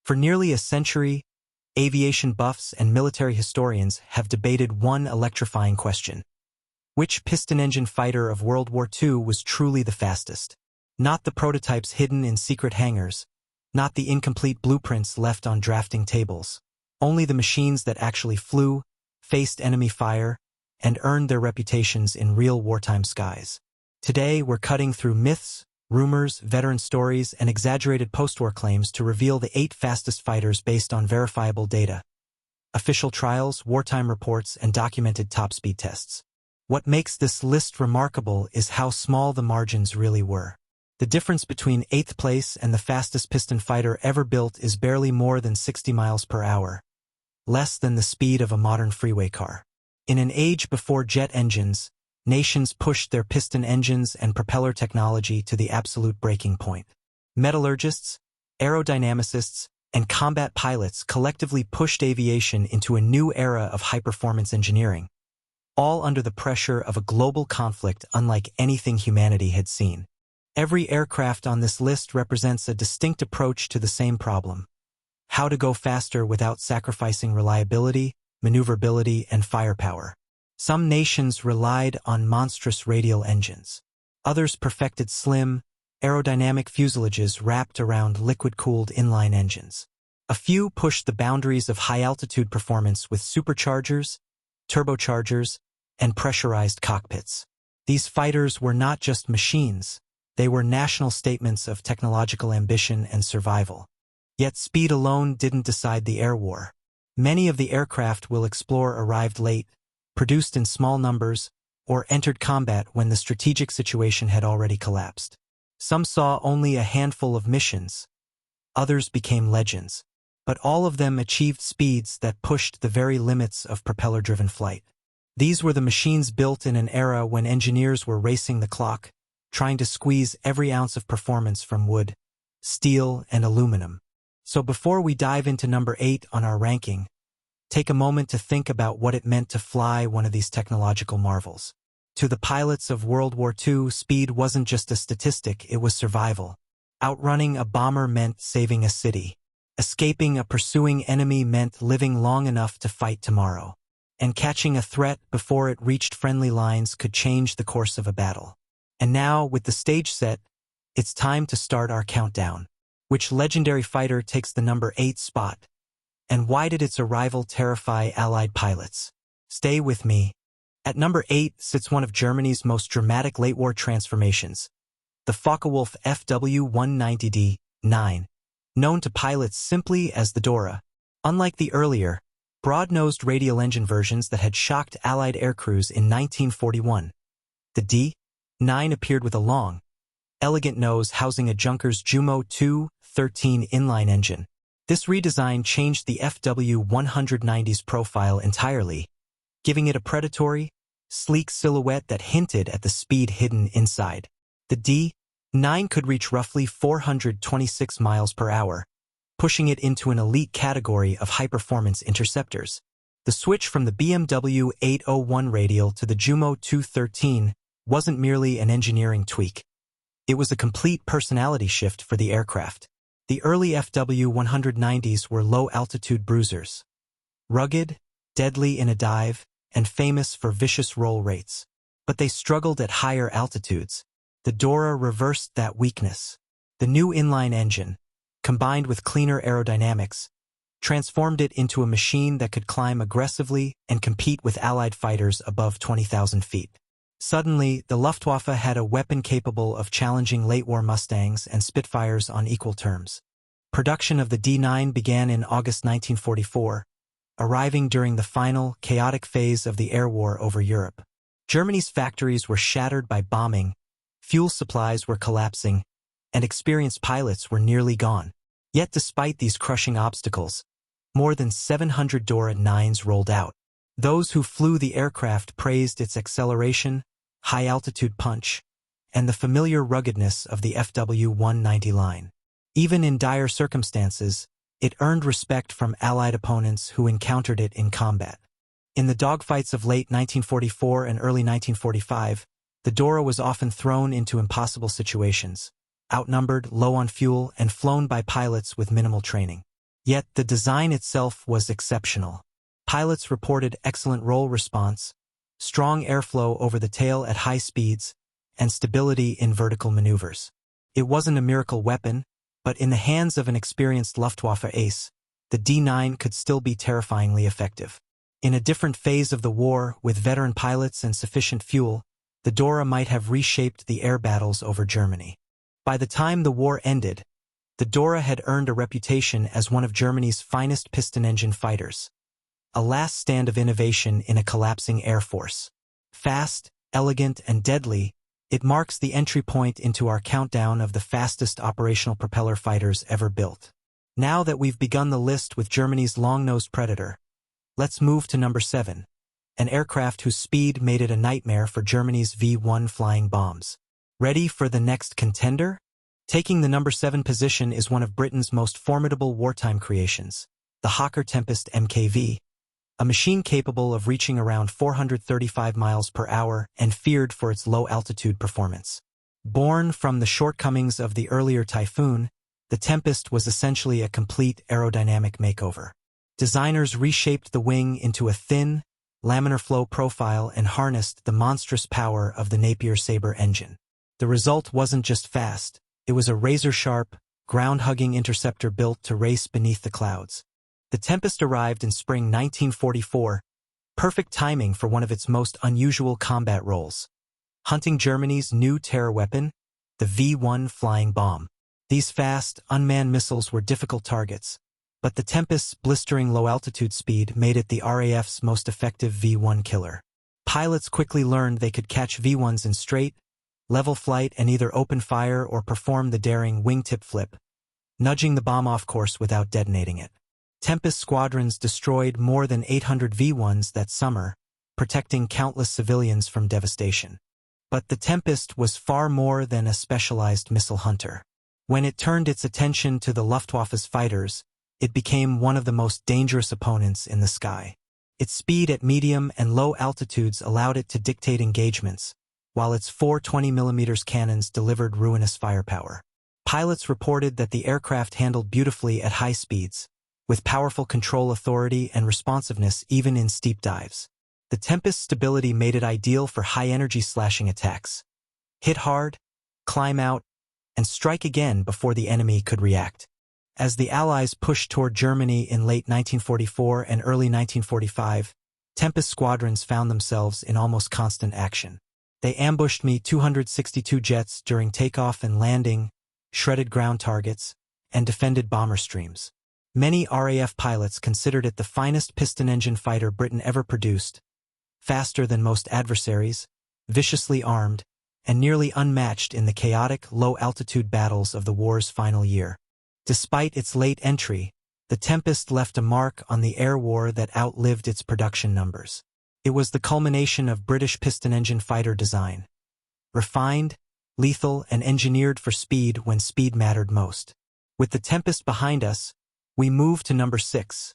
For nearly a century, aviation buffs and military historians have debated one electrifying question. Which piston-engine fighter of World War II was truly the fastest? Not the prototypes hidden in secret hangars, not the incomplete blueprints left on drafting tables, only the machines that actually flew, faced enemy fire, and earned their reputations in real wartime skies. Today, we're cutting through myths, rumors, veteran stories, and exaggerated post-war claims to reveal the 8 fastest fighters based on verifiable data, official trials, wartime reports, and documented top-speed tests. What makes this list remarkable is how small the margins really were. The difference between 8th place and the fastest piston fighter ever built is barely more than 60 miles per hour, less than the speed of a modern freeway car. In an age before jet engines, nations pushed their piston engines and propeller technology to the absolute breaking point. Metallurgists, aerodynamicists, and combat pilots collectively pushed aviation into a new era of high-performance engineering, all under the pressure of a global conflict unlike anything humanity had seen. Every aircraft on this list represents a distinct approach to the same problem: how to go faster without sacrificing reliability, maneuverability, and firepower. Some nations relied on monstrous radial engines. Others perfected slim, aerodynamic fuselages wrapped around liquid-cooled inline engines. A few pushed the boundaries of high-altitude performance with superchargers, turbochargers, and pressurized cockpits. These fighters were not just machines, they were national statements of technological ambition and survival. Yet speed alone didn't decide the air war. Many of the aircraft we'll explore arrived late, produced in small numbers, or entered combat when the strategic situation had already collapsed. Some saw only a handful of missions. Others became legends. But all of them achieved speeds that pushed the very limits of propeller-driven flight. These were the machines built in an era when engineers were racing the clock, trying to squeeze every ounce of performance from wood, steel, and aluminum. So before we dive into number 8 on our ranking, take a moment to think about what it meant to fly one of these technological marvels. To the pilots of World War II, speed wasn't just a statistic, it was survival. Outrunning a bomber meant saving a city. Escaping a pursuing enemy meant living long enough to fight tomorrow. And catching a threat before it reached friendly lines could change the course of a battle. And now, with the stage set, it's time to start our countdown. Which legendary fighter takes the number 8 spot? And why did its arrival terrify Allied pilots? Stay with me. At number 8 sits one of Germany's most dramatic late-war transformations, the Focke-Wulf FW-190D-9, known to pilots simply as the Dora. Unlike the earlier, broad-nosed radial engine versions that had shocked Allied aircrews in 1941, the D-9 appeared with a long, elegant nose housing a Junkers Jumo 213 inline engine. This redesign changed the FW-190's profile entirely, giving it a predatory, sleek silhouette that hinted at the speed hidden inside. The D-9 could reach roughly 426 miles per hour, pushing it into an elite category of high-performance interceptors. The switch from the BMW 801 radial to the Jumo 213 wasn't merely an engineering tweak. It was a complete personality shift for the aircraft. The early FW-190s were low-altitude bruisers, rugged, deadly in a dive, and famous for vicious roll rates. But they struggled at higher altitudes. The Dora reversed that weakness. The new inline engine, combined with cleaner aerodynamics, transformed it into a machine that could climb aggressively and compete with Allied fighters above 20,000 feet. Suddenly, the Luftwaffe had a weapon capable of challenging late-war Mustangs and Spitfires on equal terms. Production of the D-9 began in August 1944, arriving during the final, chaotic phase of the air war over Europe. Germany's factories were shattered by bombing, fuel supplies were collapsing, and experienced pilots were nearly gone. Yet despite these crushing obstacles, more than 700 Dora 9s rolled out. Those who flew the aircraft praised its acceleration, high-altitude punch, and the familiar ruggedness of the FW-190 line. Even in dire circumstances, it earned respect from Allied opponents who encountered it in combat. In the dogfights of late 1944 and early 1945, the Dora was often thrown into impossible situations, outnumbered, low on fuel, and flown by pilots with minimal training. Yet the design itself was exceptional. Pilots reported excellent roll response, strong airflow over the tail at high speeds, and stability in vertical maneuvers. It wasn't a miracle weapon, but in the hands of an experienced Luftwaffe ace, the D9 could still be terrifyingly effective. In a different phase of the war, with veteran pilots and sufficient fuel, the Dora might have reshaped the air battles over Germany. By the time the war ended, the Dora had earned a reputation as one of Germany's finest piston engine fighters, a last stand of innovation in a collapsing air force. Fast, elegant, and deadly, it marks the entry point into our countdown of the fastest operational propeller fighters ever built. Now that we've begun the list with Germany's long-nosed Predator, let's move to number 7, an aircraft whose speed made it a nightmare for Germany's V-1 flying bombs. Ready for the next contender? Taking the number 7 position is one of Britain's most formidable wartime creations, the Hawker Tempest MKV, a machine capable of reaching around 435 miles per hour and feared for its low-altitude performance. Born from the shortcomings of the earlier Typhoon, the Tempest was essentially a complete aerodynamic makeover. Designers reshaped the wing into a thin, laminar flow profile and harnessed the monstrous power of the Napier Sabre engine. The result wasn't just fast, it was a razor-sharp, ground-hugging interceptor built to race beneath the clouds. The Tempest arrived in spring 1944, perfect timing for one of its most unusual combat roles, hunting Germany's new terror weapon, the V-1 flying bomb. These fast, unmanned missiles were difficult targets, but the Tempest's blistering low-altitude speed made it the RAF's most effective V-1 killer. Pilots quickly learned they could catch V-1s in straight, level flight and either open fire or perform the daring wingtip flip, nudging the bomb off course without detonating it. Tempest squadrons destroyed more than 800 V-1s that summer, protecting countless civilians from devastation. But the Tempest was far more than a specialized missile hunter. When it turned its attention to the Luftwaffe's fighters, it became one of the most dangerous opponents in the sky. Its speed at medium and low altitudes allowed it to dictate engagements, while its 420mm cannons delivered ruinous firepower. Pilots reported that the aircraft handled beautifully at high speeds, with powerful control authority and responsiveness even in steep dives. The Tempest's stability made it ideal for high-energy slashing attacks. Hit hard, climb out, and strike again before the enemy could react. As the Allies pushed toward Germany in late 1944 and early 1945, Tempest squadrons found themselves in almost constant action. They ambushed Me-262 jets during takeoff and landing, shredded ground targets, and defended bomber streams. Many RAF pilots considered it the finest piston engine fighter Britain ever produced, faster than most adversaries, viciously armed, and nearly unmatched in the chaotic, low-altitude battles of the war's final year. Despite its late entry, the Tempest left a mark on the air war that outlived its production numbers. It was the culmination of British piston engine fighter design, refined, lethal, and engineered for speed when speed mattered most. With the Tempest behind us, we move to number 6,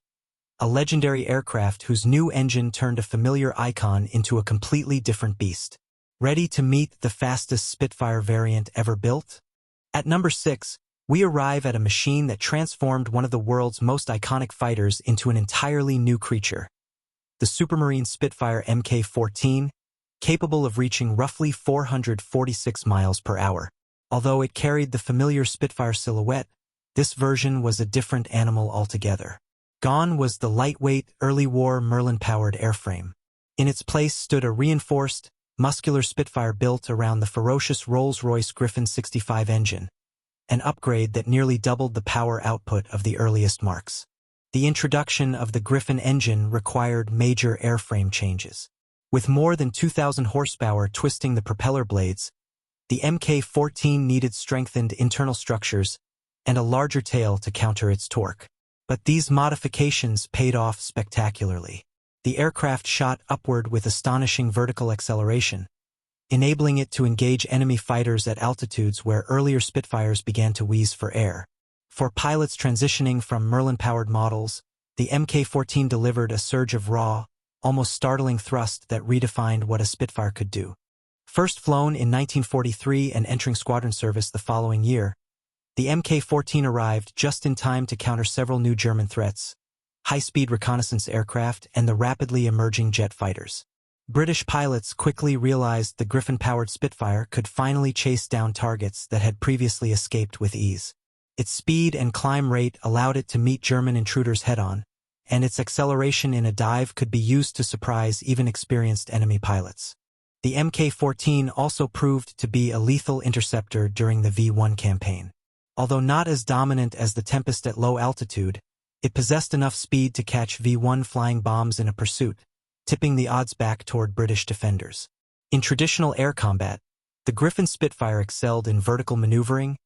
a legendary aircraft whose new engine turned a familiar icon into a completely different beast. Ready to meet the fastest Spitfire variant ever built? At number 6, we arrive at a machine that transformed one of the world's most iconic fighters into an entirely new creature. The Supermarine Spitfire Mk-14, capable of reaching roughly 446 miles per hour. Although it carried the familiar Spitfire silhouette, this version was a different animal altogether. Gone was the lightweight, early-war Merlin-powered airframe. In its place stood a reinforced, muscular Spitfire built around the ferocious Rolls-Royce Griffin 65 engine, an upgrade that nearly doubled the power output of the earliest marks. The introduction of the Griffin engine required major airframe changes. With more than 2,000 horsepower twisting the propeller blades, the Mk-14 needed strengthened internal structures and a larger tail to counter its torque. But these modifications paid off spectacularly. The aircraft shot upward with astonishing vertical acceleration, enabling it to engage enemy fighters at altitudes where earlier Spitfires began to wheeze for air. For pilots transitioning from Merlin-powered models, the Mk-14 delivered a surge of raw, almost startling thrust that redefined what a Spitfire could do. First flown in 1943 and entering squadron service the following year, The Mk-14 arrived just in time to counter several new German threats, high-speed reconnaissance aircraft and the rapidly emerging jet fighters. British pilots quickly realized the Griffin-powered Spitfire could finally chase down targets that had previously escaped with ease. Its speed and climb rate allowed it to meet German intruders head-on, and its acceleration in a dive could be used to surprise even experienced enemy pilots. The Mk-14 also proved to be a lethal interceptor during the V-1 campaign. Although not as dominant as the Tempest at low altitude, it possessed enough speed to catch V-1 flying bombs in a pursuit, tipping the odds back toward British defenders. In traditional air combat, the Griffin Spitfire excelled in vertical maneuvering,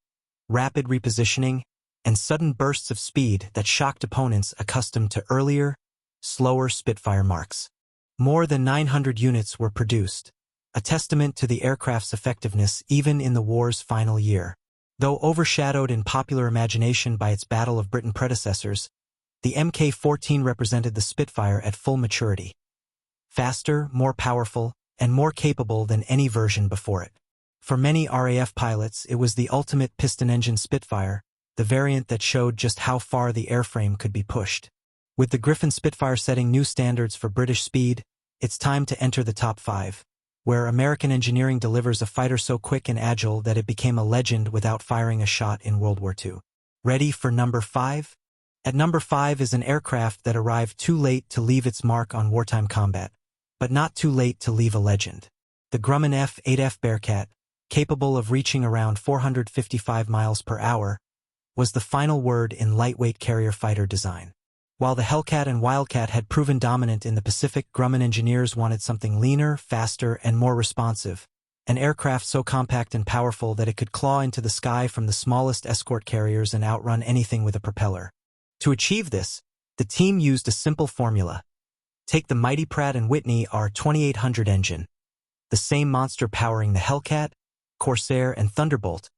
rapid repositioning, and sudden bursts of speed that shocked opponents accustomed to earlier, slower Spitfire marks. More than 900 units were produced, a testament to the aircraft's effectiveness even in the war's final year. Though overshadowed in popular imagination by its Battle of Britain predecessors, the Mk-14 represented the Spitfire at full maturity. Faster, more powerful, and more capable than any version before it. For many RAF pilots, it was the ultimate piston-engine Spitfire, the variant that showed just how far the airframe could be pushed. With the Griffin Spitfire setting new standards for British speed, it's time to enter the top 5, where American engineering delivers a fighter so quick and agile that it became a legend without firing a shot in World War II. Ready for number 5? At number 5 is an aircraft that arrived too late to leave its mark on wartime combat, but not too late to leave a legend. The Grumman F-8F Bearcat, capable of reaching around 455 miles per hour, was the final word in lightweight carrier fighter design. While the Hellcat and Wildcat had proven dominant in the Pacific, Grumman engineers wanted something leaner, faster, and more responsive, an aircraft so compact and powerful that it could claw into the sky from the smallest escort carriers and outrun anything with a propeller. To achieve this, the team used a simple formula. Take the mighty Pratt & Whitney R2800 engine, the same monster powering the Hellcat, Corsair, and Thunderbolt,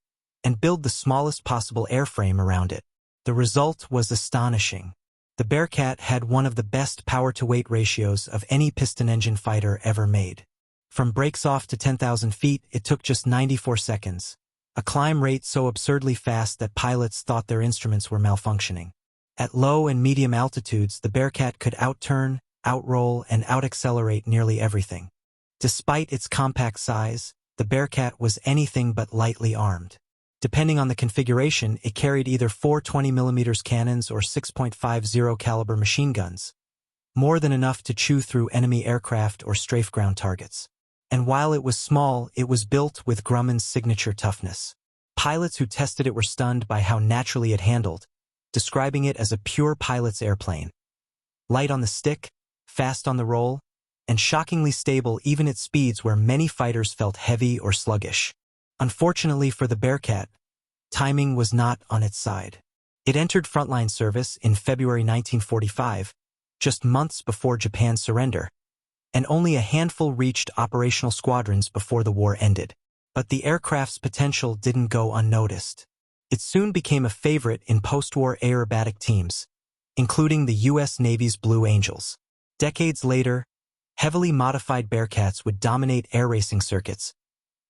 and build the smallest possible airframe around it. The result was astonishing. The Bearcat had one of the best power-to-weight ratios of any piston-engine fighter ever made. From brakes-off to 10,000 feet, it took just 94 seconds, a climb rate so absurdly fast that pilots thought their instruments were malfunctioning. At low and medium altitudes, the Bearcat could outturn, outroll, and out-accelerate nearly everything. Despite its compact size, the Bearcat was anything but lightly armed. Depending on the configuration, it carried either 4 20mm cannons or 6.50 caliber machine guns, more than enough to chew through enemy aircraft or strafe ground targets. And while it was small, it was built with Grumman's signature toughness. Pilots who tested it were stunned by how naturally it handled, describing it as a pure pilot's airplane. Light on the stick, fast on the roll, and shockingly stable even at speeds where many fighters felt heavy or sluggish. Unfortunately for the Bearcat, timing was not on its side. It entered frontline service in February 1945, just months before Japan's surrender, and only a handful reached operational squadrons before the war ended. But the aircraft's potential didn't go unnoticed. It soon became a favorite in post-war aerobatic teams, including the U.S. Navy's Blue Angels. Decades later, heavily modified Bearcats would dominate air racing circuits,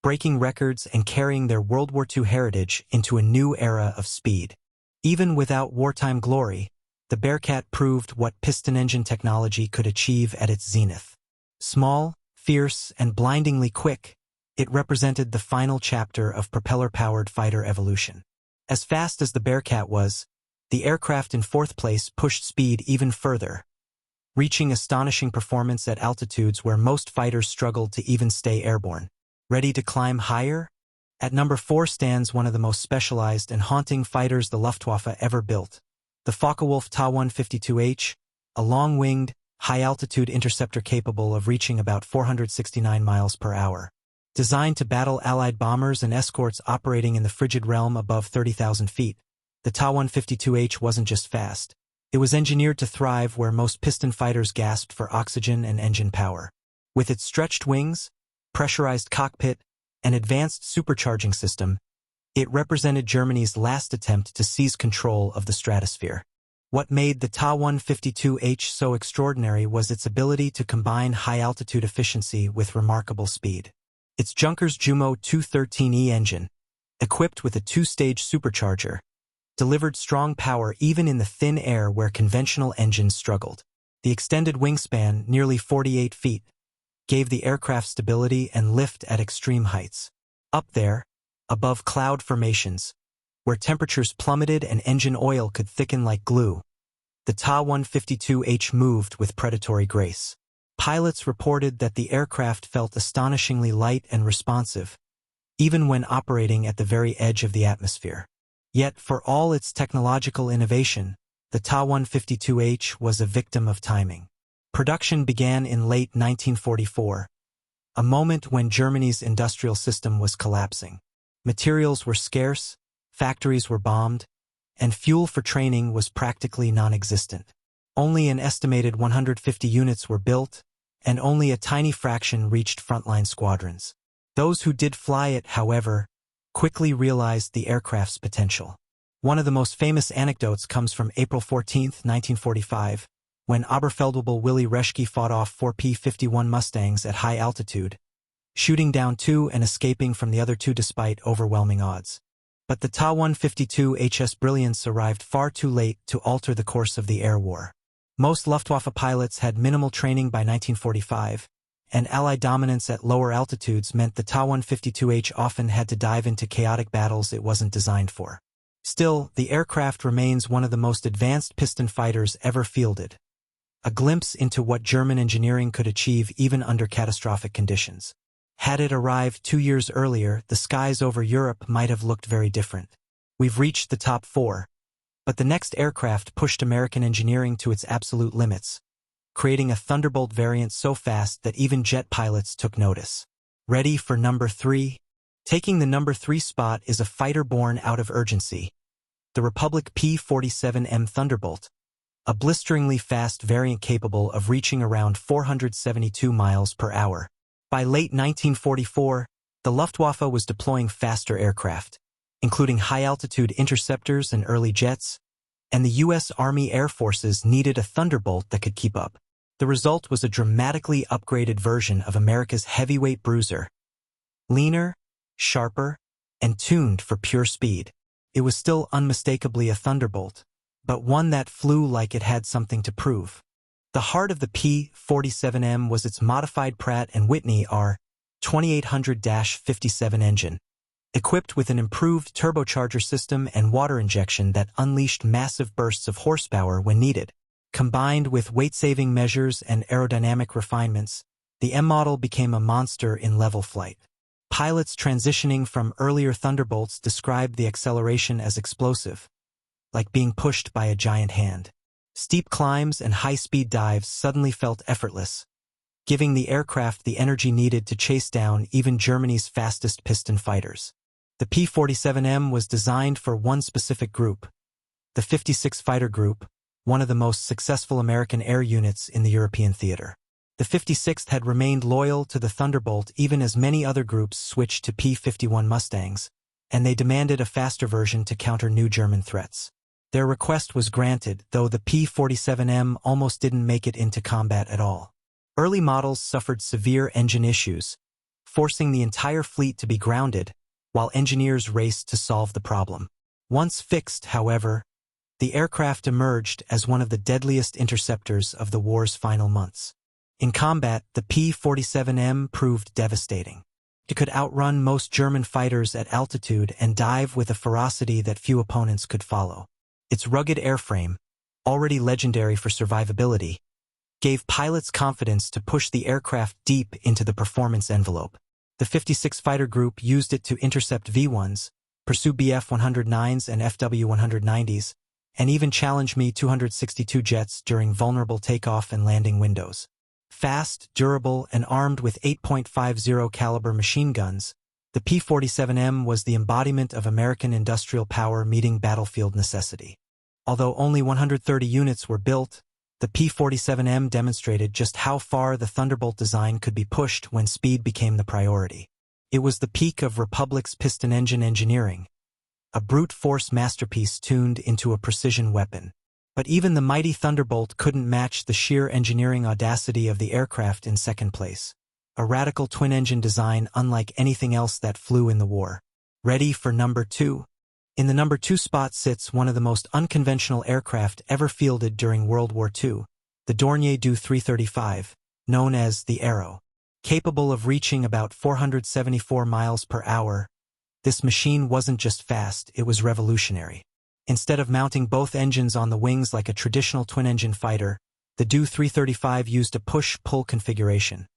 breaking records and carrying their World War II heritage into a new era of speed. Even without wartime glory, the Bearcat proved what piston-engine technology could achieve at its zenith. Small, fierce, and blindingly quick, it represented the final chapter of propeller-powered fighter evolution. As fast as the Bearcat was, the aircraft in fourth place pushed speed even further, reaching astonishing performance at altitudes where most fighters struggled to even stay airborne. Ready to climb higher? At number 4 stands one of the most specialized and haunting fighters the Luftwaffe ever built, the Focke-Wulf Ta-152H, a long-winged, high-altitude interceptor capable of reaching about 469 miles per hour. Designed to battle Allied bombers and escorts operating in the frigid realm above 30,000 feet, the Ta-152H wasn't just fast. It was engineered to thrive where most piston fighters gasped for oxygen and engine power. With its stretched wings, pressurized cockpit, and advanced supercharging system, it represented Germany's last attempt to seize control of the stratosphere. What made the Ta-152H so extraordinary was its ability to combine high-altitude efficiency with remarkable speed. Its Junkers Jumo 213E engine, equipped with a two-stage supercharger, delivered strong power even in the thin air where conventional engines struggled. The extended wingspan, nearly 48 feet, gave the aircraft stability and lift at extreme heights. Up there, above cloud formations, where temperatures plummeted and engine oil could thicken like glue, the WWII moved with predatory grace. Pilots reported that the aircraft felt astonishingly light and responsive, even when operating at the very edge of the atmosphere. Yet, for all its technological innovation, the WWII was a victim of timing. Production began in late 1944, a moment when Germany's industrial system was collapsing. Materials were scarce, factories were bombed, and fuel for training was practically non-existent. Only an estimated 150 units were built, and only a tiny fraction reached frontline squadrons. Those who did fly it, however, quickly realized the aircraft's potential. One of the most famous anecdotes comes from April 14, 1945, when Oberfeldwebel Willy Reschke fought off 4 P-51 Mustangs at high altitude, shooting down 2 and escaping from the other 2 despite overwhelming odds. But the WWII-H's brilliance arrived far too late to alter the course of the air war. Most Luftwaffe pilots had minimal training by 1945, and Allied dominance at lower altitudes meant the WWII often had to dive into chaotic battles it wasn't designed for. Still, the aircraft remains one of the most advanced piston fighters ever fielded, a glimpse into what German engineering could achieve even under catastrophic conditions. Had it arrived 2 years earlier, the skies over Europe might have looked very different. We've reached the top 4, but the next aircraft pushed American engineering to its absolute limits, creating a Thunderbolt variant so fast that even jet pilots took notice. Ready for number 3? Taking the number 3 spot is a fighter born out of urgency, the Republic P-47M Thunderbolt, a blisteringly fast variant capable of reaching around 472 miles per hour. By late 1944, the Luftwaffe was deploying faster aircraft, including high-altitude interceptors and early jets, and the U.S. Army Air Forces needed a Thunderbolt that could keep up. The result was a dramatically upgraded version of America's heavyweight bruiser, leaner, sharper, and tuned for pure speed. It was still unmistakably a Thunderbolt, but one that flew like it had something to prove. The heart of the P-47M was its modified Pratt & Whitney R-2800-57 engine, equipped with an improved turbocharger system and water injection that unleashed massive bursts of horsepower when needed. Combined with weight-saving measures and aerodynamic refinements, the M model became a monster in level flight. Pilots transitioning from earlier Thunderbolts described the acceleration as explosive, like being pushed by a giant hand. Steep climbs and high-speed dives suddenly felt effortless, giving the aircraft the energy needed to chase down even Germany's fastest piston fighters. The P-47M was designed for one specific group, the 56 Fighter Group, one of the most successful American air units in the European theater. The 56th had remained loyal to the Thunderbolt even as many other groups switched to P-51 Mustangs, and they demanded a faster version to counter new German threats. Their request was granted, though the P-47M almost didn't make it into combat at all. Early models suffered severe engine issues, forcing the entire fleet to be grounded, while engineers raced to solve the problem. Once fixed, however, the aircraft emerged as one of the deadliest interceptors of the war's final months. In combat, the P-47M proved devastating. It could outrun most German fighters at altitude and dive with a ferocity that few opponents could follow. Its rugged airframe, already legendary for survivability, gave pilots confidence to push the aircraft deep into the performance envelope. The 56 Fighter Group used it to intercept V-1s, pursue Bf-109s and FW-190s, and even challenge Mi-262 jets during vulnerable takeoff and landing windows. Fast, durable, and armed with 8.50 caliber machine guns, the P-47M was the embodiment of American industrial power meeting battlefield necessity. Although only 130 units were built, the P-47M demonstrated just how far the Thunderbolt design could be pushed when speed became the priority. It was the peak of Republic's piston engine engineering, a brute force masterpiece tuned into a precision weapon. But even the mighty Thunderbolt couldn't match the sheer engineering audacity of the aircraft in second place, a radical twin-engine design unlike anything else that flew in the war. Ready for number 2? In the number 2 spot sits one of the most unconventional aircraft ever fielded during World War II, the Dornier Do-335, known as the Arrow. Capable of reaching about 474 miles per hour, this machine wasn't just fast, it was revolutionary. Instead of mounting both engines on the wings like a traditional twin-engine fighter, the Do-335 used a push-pull configuration.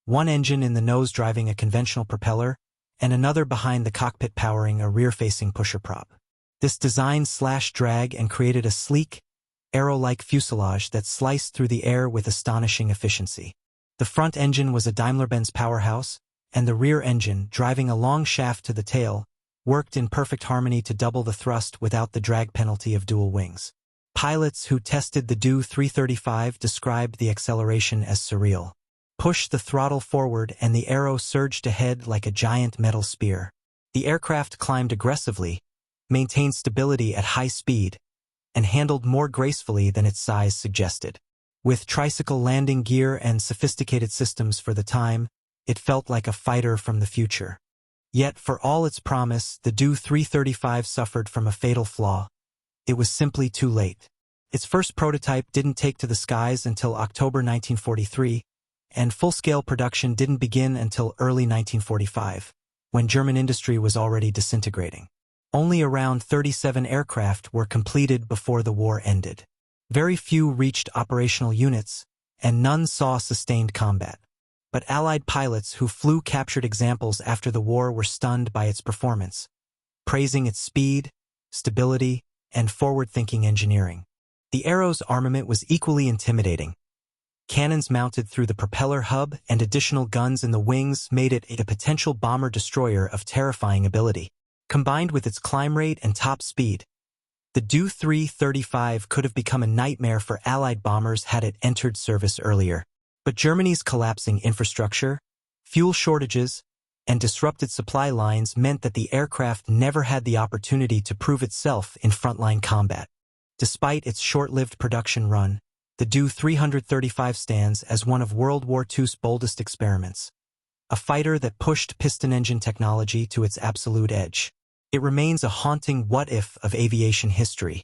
One engine in the nose driving a conventional propeller, and another behind the cockpit powering a rear-facing pusher prop. This design slashed drag and created a sleek, arrow-like fuselage that sliced through the air with astonishing efficiency. The front engine was a Daimler-Benz powerhouse, and the rear engine, driving a long shaft to the tail, worked in perfect harmony to double the thrust without the drag penalty of dual wings. Pilots who tested the Do-335 described the acceleration as surreal. Push the throttle forward and the Arrow surged ahead like a giant metal spear. The aircraft climbed aggressively, maintained stability at high speed, and handled more gracefully than its size suggested. With tricycle landing gear and sophisticated systems for the time, it felt like a fighter from the future. Yet, for all its promise, the Do-335 suffered from a fatal flaw. It was simply too late. Its first prototype didn't take to the skies until October 1943, and full-scale production didn't begin until early 1945, when German industry was already disintegrating. Only around 37 aircraft were completed before the war ended. Very few reached operational units, and none saw sustained combat. But Allied pilots who flew captured examples after the war were stunned by its performance, praising its speed, stability, and forward-thinking engineering. The Arrow's armament was equally intimidating. Cannons mounted through the propeller hub and additional guns in the wings made it a potential bomber-destroyer of terrifying ability. Combined with its climb rate and top speed, the Do-335 could have become a nightmare for Allied bombers had it entered service earlier. But Germany's collapsing infrastructure, fuel shortages, and disrupted supply lines meant that the aircraft never had the opportunity to prove itself in frontline combat. Despite its short-lived production run, the Do-335 stands as one of World War II's boldest experiments, a fighter that pushed piston engine technology to its absolute edge. It remains a haunting what-if of aviation history.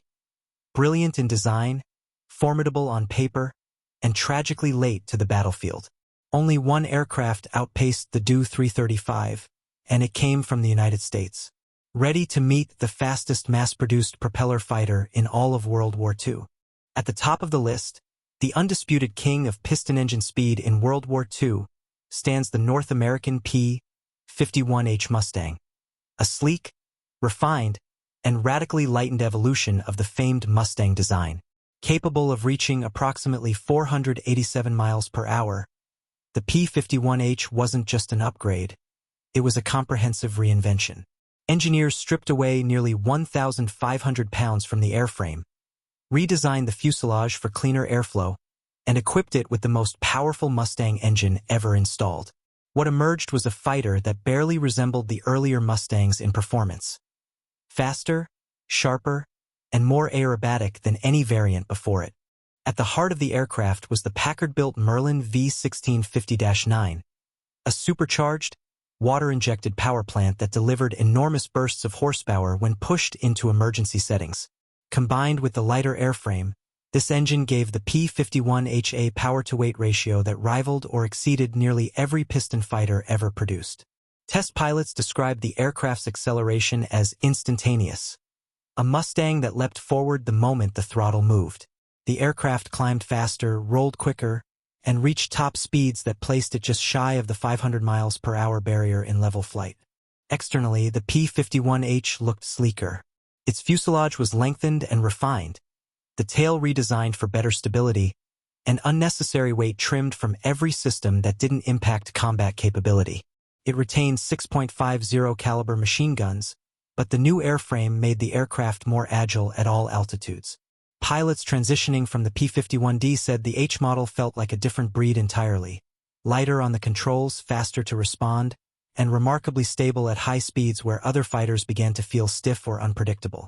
Brilliant in design, formidable on paper, and tragically late to the battlefield. Only one aircraft outpaced the Do-335, and it came from the United States, ready to meet the fastest mass-produced propeller fighter in all of World War II. At the top of the list, the undisputed king of piston engine speed in World War II, stands the North American P-51H Mustang, a sleek, refined, and radically lightened evolution of the famed Mustang design. Capable of reaching approximately 487 miles per hour, the P-51H wasn't just an upgrade, it was a comprehensive reinvention. Engineers stripped away nearly 1,500 pounds from the airframe, redesigned the fuselage for cleaner airflow, and equipped it with the most powerful Mustang engine ever installed. What emerged was a fighter that barely resembled the earlier Mustangs in performance. Faster, sharper, and more aerobatic than any variant before it. At the heart of the aircraft was the Packard-built Merlin V1650-9, a supercharged, water-injected power plant that delivered enormous bursts of horsepower when pushed into emergency settings. Combined with the lighter airframe, this engine gave the P-51H a power-to-weight ratio that rivaled or exceeded nearly every piston fighter ever produced. Test pilots described the aircraft's acceleration as instantaneous, a Mustang that leapt forward the moment the throttle moved. The aircraft climbed faster, rolled quicker, and reached top speeds that placed it just shy of the 500 miles per hour barrier in level flight. Externally, the P-51H looked sleeker. Its fuselage was lengthened and refined, the tail redesigned for better stability, and unnecessary weight trimmed from every system that didn't impact combat capability. It retained 6.50 caliber machine guns, but the new airframe made the aircraft more agile at all altitudes. Pilots transitioning from the P-51D said the H model felt like a different breed entirely, lighter on the controls, faster to respond, and remarkably stable at high speeds where other fighters began to feel stiff or unpredictable.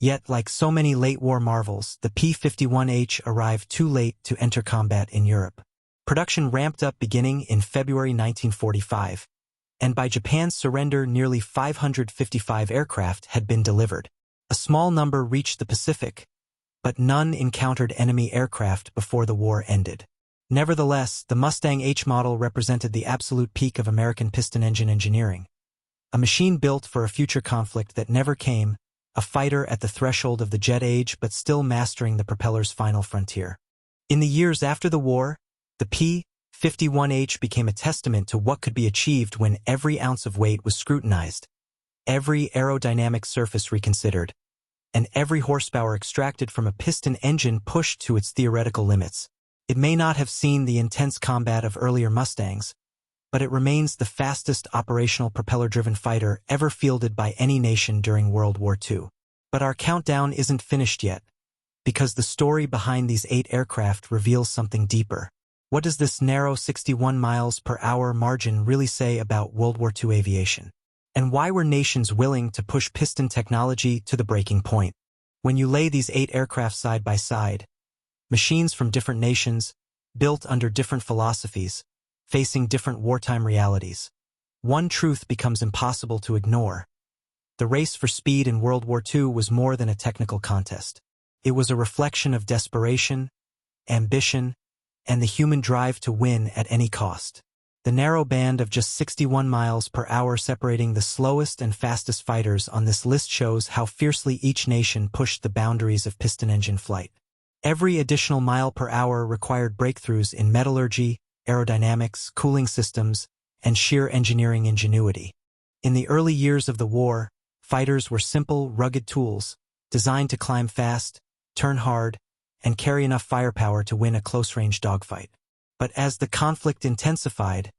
Yet, like so many late-war marvels, the P-51H arrived too late to enter combat in Europe. Production ramped up beginning in February 1945, and by Japan's surrender nearly 555 aircraft had been delivered. A small number reached the Pacific, but none encountered enemy aircraft before the war ended. Nevertheless, the Mustang H model represented the absolute peak of American piston engine engineering. A machine built for a future conflict that never came, a fighter at the threshold of the jet age but still mastering the propeller's final frontier. In the years after the war, the P-51H became a testament to what could be achieved when every ounce of weight was scrutinized, every aerodynamic surface reconsidered, and every horsepower extracted from a piston engine pushed to its theoretical limits. It may not have seen the intense combat of earlier Mustangs, but it remains the fastest operational propeller-driven fighter ever fielded by any nation during World War II. But our countdown isn't finished yet, because the story behind these 8 aircraft reveals something deeper. What does this narrow 61 miles per hour margin really say about World War II aviation? And why were nations willing to push piston technology to the breaking point? When you lay these 8 aircraft side by side, machines from different nations, built under different philosophies, facing different wartime realities, one truth becomes impossible to ignore. The race for speed in World War II was more than a technical contest. It was a reflection of desperation, ambition, and the human drive to win at any cost. The narrow band of just 61 miles per hour separating the slowest and fastest fighters on this list shows how fiercely each nation pushed the boundaries of piston engine flight. Every additional mile per hour required breakthroughs in metallurgy, aerodynamics, cooling systems, and sheer engineering ingenuity. In the early years of the war, fighters were simple, rugged tools, designed to climb fast, turn hard, and carry enough firepower to win a close-range dogfight. But as the conflict intensified,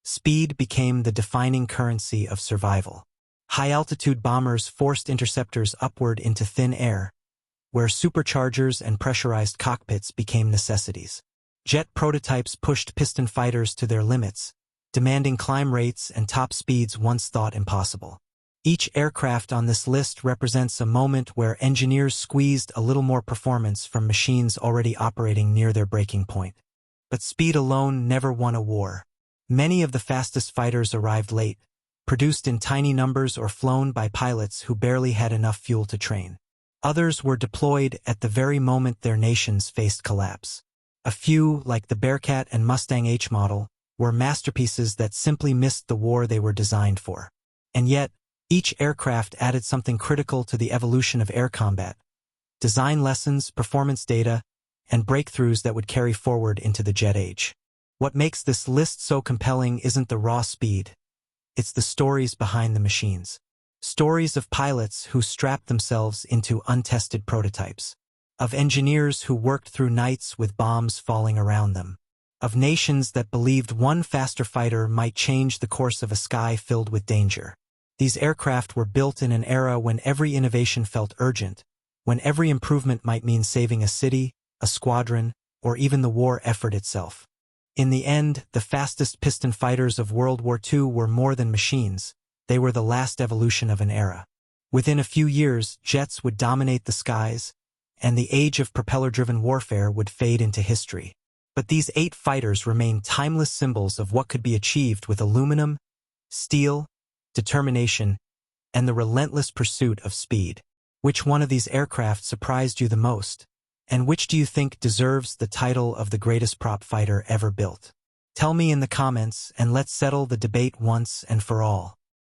speed became the defining currency of survival. High-altitude bombers forced interceptors upward into thin air, where superchargers and pressurized cockpits became necessities. Jet prototypes pushed piston fighters to their limits, demanding climb rates and top speeds once thought impossible. Each aircraft on this list represents a moment where engineers squeezed a little more performance from machines already operating near their breaking point. But speed alone never won a war. Many of the fastest fighters arrived late, produced in tiny numbers or flown by pilots who barely had enough fuel to train. Others were deployed at the very moment their nations faced collapse. A few, like the Bearcat and Mustang H model, were masterpieces that simply missed the war they were designed for. And yet, each aircraft added something critical to the evolution of air combat: design lessons, performance data, and breakthroughs that would carry forward into the jet age. What makes this list so compelling isn't the raw speed. It's the stories behind the machines. Stories of pilots who strapped themselves into untested prototypes, of engineers who worked through nights with bombs falling around them, of nations that believed one faster fighter might change the course of a sky filled with danger. These aircraft were built in an era when every innovation felt urgent, when every improvement might mean saving a city, a squadron, or even the war effort itself. In the end, the fastest piston fighters of World War II were more than machines. They were the last evolution of an era. Within a few years, jets would dominate the skies, and the age of propeller-driven warfare would fade into history. But these 8 fighters remain timeless symbols of what could be achieved with aluminum, steel, determination, and the relentless pursuit of speed. Which one of these aircraft surprised you the most? And which do you think deserves the title of the greatest prop fighter ever built? Tell me in the comments, and let's settle the debate once and for all.